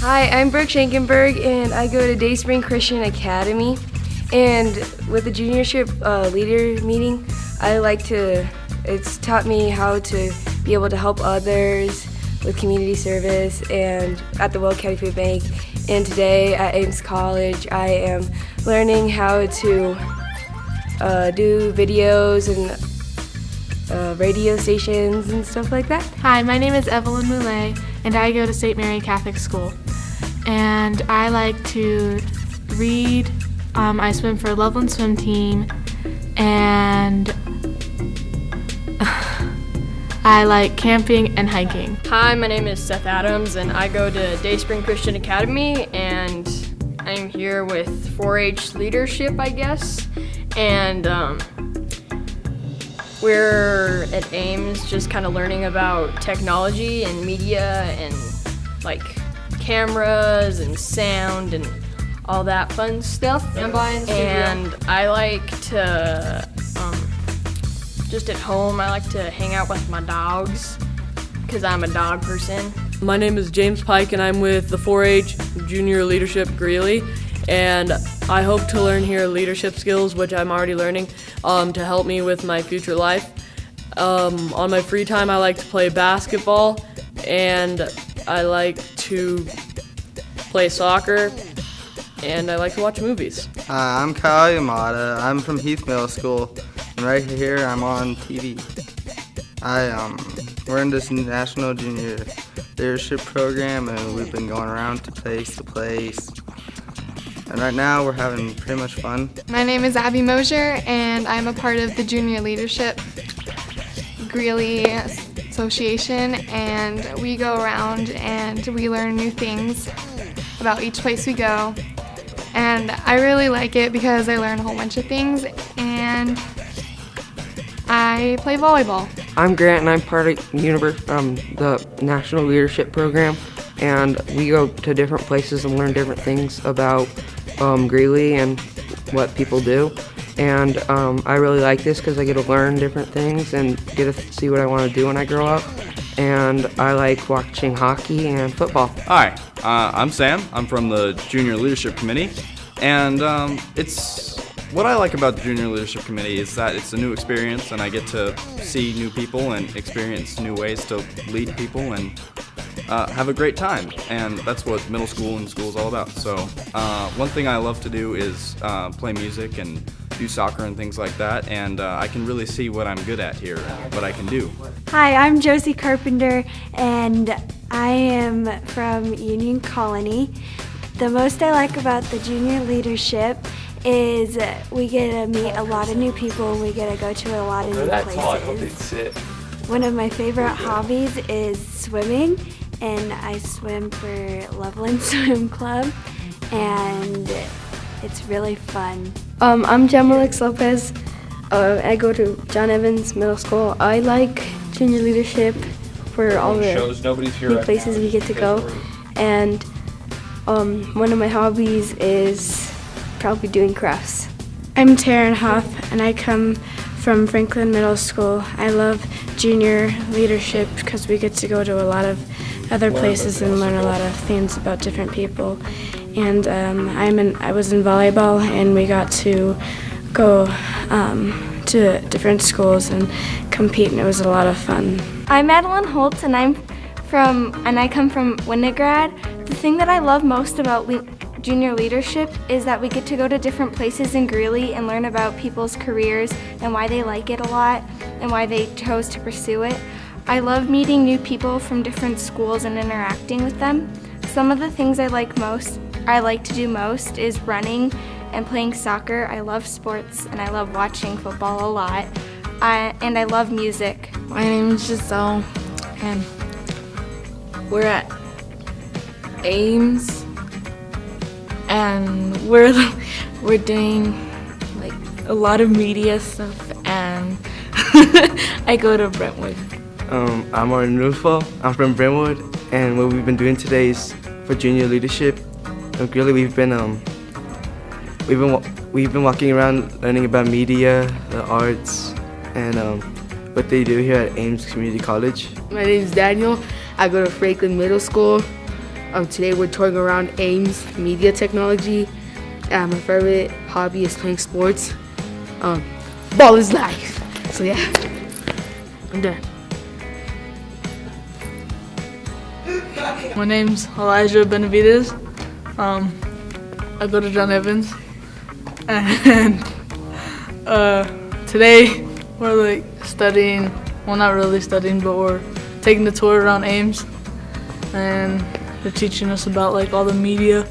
Hi, I'm Brooke Schenkenberg, and I go to Dayspring Christian Academy. And with the juniorship leader meeting, it's taught me how to be able to help others with community service and at the Will County Food Bank. And today at Ames College, I am learning how to do videos and radio stations and stuff like that. Hi, my name is Evelyn Moulet, and I go to St. Mary Catholic School. And I like to read, I swim for Loveland Swim Team, and I like camping and hiking. Hi, my name is Seth Adams, and I go to Dayspring Christian Academy, and I'm here with 4-H leadership, I guess. And we're at Ames just kind of learning about technology and media and like cameras and sound and all that fun stuff. And I like to, just at home, I like to hang out with my dogs because I'm a dog person. My name is James Pike, and I'm with the 4-H Junior Leadership Greeley, and I hope to learn here leadership skills, which I'm already learning, to help me with my future life. On my free time, I like to play basketball, and I like to play soccer, and I like to watch movies. Hi, I'm Kyle Yamada. I'm from Heath Middle School, and right here I'm on TV. We're in this National Junior Leadership Program, and we've been going around to place to place. And right now we're having pretty much fun. My name is Abby Mosier, and I'm a part of the Junior Leadership Greeley Association, and we go around and we learn new things about each place we go. And I really like it because I learn a whole bunch of things, and I play volleyball. I'm Grant, and I'm part of the National Leadership Program, and we go to different places and learn different things about Greeley and what people do. And I really like this because I get to learn different things and get to see what I want to do when I grow up. And I like watching hockey and football. Hi, I'm Sam. I'm from the Junior Leadership Committee, and what I like about the Junior Leadership Committee is that it's a new experience, and I get to see new people and experience new ways to lead people and have a great time. And that's what middle school and school is all about. So one thing I love to do is play music and do soccer and things like that, and I can really see what I'm good at here, what I can do. Hi, I'm Josie Carpenter, and I am from Union Colony. The most I like about the junior leadership is we get to meet a lot of new people, and we get to go to a lot of new places. One of my favorite hobbies is swimming, and I swim for Loveland Swim Club, and it's really fun. I'm Jamalix Lopez. I go to John Evans Middle School. I like junior leadership for all the new places we get to go. And one of my hobbies is probably doing crafts. I'm Taryn Huff, and I come from Franklin Middle School. I love junior leadership because we get to go to a lot of other places and learn a lot of things about different people. And I was in volleyball, and we got to go to different schools and compete, and it was a lot of fun. I'm Madeline Holtz, and I come from Winograd. The thing that I love most about junior leadership is that we get to go to different places in Greeley and learn about people's careers and why they like it a lot and why they chose to pursue it. I love meeting new people from different schools and interacting with them. Some of the things I like to do most is running and playing soccer. I love sports, and I love watching football a lot. And I love music. My name is Giselle, and we're at Ames, and we're doing like a lot of media stuff, and I go to Brentwood. I'm Martin Newfall. I'm from Brentwood, and what we've been doing today is for junior leadership. Really, we've been we've been walking around learning about media, the arts, and what they do here at Ames Community College. My name is Daniel. I go to Franklin Middle School. Today we're touring around Ames Media Technology. My favorite hobby is playing sports. Ball is life. So yeah, I'm done. My name's Elijah Benavides. I go to John Evans. And today we're like studying, well not really studying, but we're taking the tour around Ames. And they're teaching us about like all the media